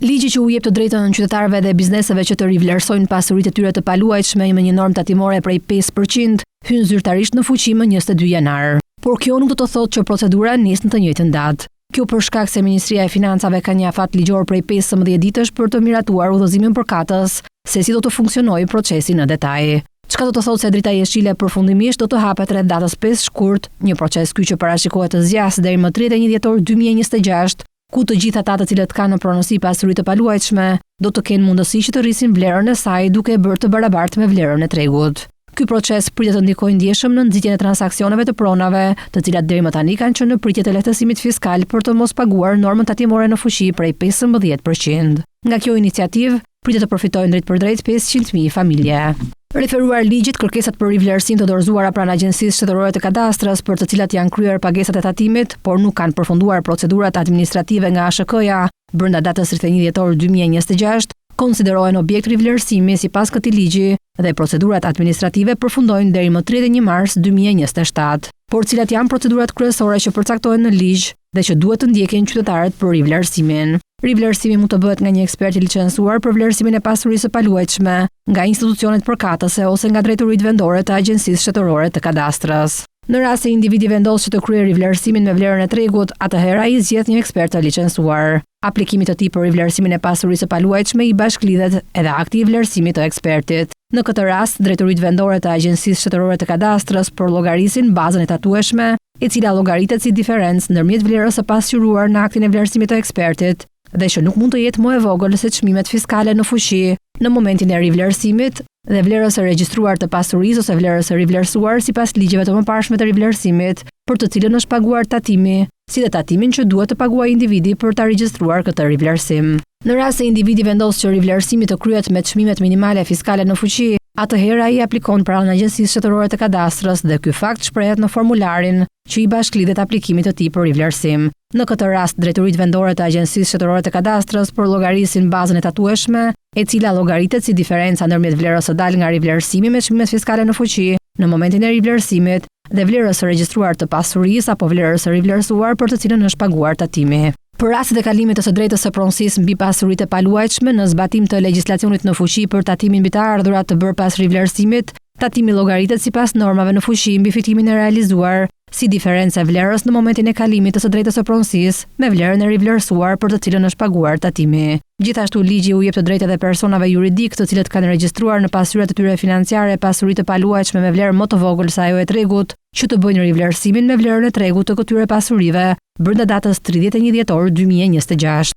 Ligji që u jep të drejtën qytetarëve dhe bizneseve që të rivlerësojnë pasuritë e tyre të paluajtshme me një normë tatimore prej 5% hyn zyrtarisht në fuqi më 22 janar. Por kjo nuk do të thotë që procedura nis në të njëjtën datë. Kjo për shkak se Ministria e Financave ka një afat ligjor prej 15 ditësh për të miratuar udhëzimin përkatës se si do të funksionojë procesi në detaj. Çka do të thotë se drita jeshile përfundimisht do të hapet rreth datës 5 shkurt, një proces ky që parashikohet të zgjasë deri më 31 dhjetor 2026, ku të gjithë ata të cilët kanë në pronësi pasuri të paluajtshme do të kenë mundësi që të rrisin vlerën e saj duke e bërë të barabartë me vlerën e tregut. Ky proces pritet të ndikojë ndjeshëm në nxitjen e transaksioneve të pronave, të cilat deri më tani kanë qenë në pritje të lehtësimit fiskal për të mos paguar normën tatimore në fuqi prej 15%. Nga kjo iniciativë pritet të përfitojnë drejt për drejt 500.000 familje. Referuar ligjit, kërkesat për rivlerësim të dorëzuara pranë Agjencisë Shtetërore të Kadastrës, për të cilat janë kryer pagesat e tatimit, por nuk kanë përfunduar procedurat administrative nga ASHK-ja brenda datës 31 dhjetor 2026, konsiderohen objekt rivlerësimi sipas këtij ligji dhe procedurat administrative përfundojnë deri më 31 mars 2027. Por cilat janë procedurat kryesore që përcaktohen në ligj dhe që duhet të ndjekin qytetarët për rivlerësimin? Rivlerësimi mund të bëhet nga një ekspert i licencuar për vlerësimin e pasurisë së paluajtshme, nga institucionet përkatëse ose nga drejtoritë vendore të Agjencisë Shtetërore të Kadastrës. Në rast se individi vendos që të kryejë rivlerësimin me vlerën e tregut, atëherë ai zgjedh një ekspert të licencuar. Aplikimi të tij për rivlerësimin e pasurisë së paluajtshme i bashklidhet edhe akti i vlerësimit të ekspertit. Në këtë rast, drejtoritë vendore të Agjencisë Shtetërore të Kadastrës përllogarisin bazën e tatueshme, e cila llogaritet si diferencë ndërmjet vlerës së pasqyruar në aktin e vlerësimit të ekspertit dhe që nuk mund të jetë më e vogël se çmimet fiskale në fuqi në momentin e rivlerësimit dhe vlerës së regjistruar të pasurisë ose vlerës së rivlerësuar sipas ligjeve të mëparshme të rivlerësimit, për të cilën është paguar tatimi, si dhe tatimin që duhet të paguajë individi për ta regjistruar këtë rivlerësim. Në rast se individi vendos që rivlerësimi të kryhet me çmimet minimale fiskale në fuqi, atëherë ai aplikon pranë Agjencisë Shtetërore të Kadastrës dhe ky fakt shprehet në formularin që i bashklidhet aplikimit të tij për rivlerësim. Në këtë rast, drejtoritë vendore të Agjencisë Shtetërore të Kadastrës përllogarisin bazën e tatueshme, e cila llogaritet si diferenca ndërmjet vlerës së dalë nga rivlerësimi me çmimet fiskale në fuqi në momentin e rivlerësimit dhe vlerës së regjistruar të pasurisë apo vlerës së rivlerësuar për të cilën është paguar tatimi. Për rastet e kalimit të së drejtës së pronësisë mbi pasuritë e paluajtshme në zbatim të legjislacionit në fuqi për tatimin mbi të ardhurat të bërë pas rivlerësimit, tatimi llogaritet sipas normave në fuqi mbi fitimin e realizuar, si diferencë e vlerës në momentin e kalimit të së drejtës së pronësisë me vlerën e rivlerësuar për të cilën është paguar tatimi. Gjithashtu ligji u jep të drejtë edhe personave juridik të cilët kanë regjistruar në pasyrat e tyre financiare pasuri të paluajtshme me vlerë më të vogël se ajo e tregut, që të bëjnë rivlerësimin me vlerën e tregut të këtyre pasurive brenda datës 31 dhjetor 2026.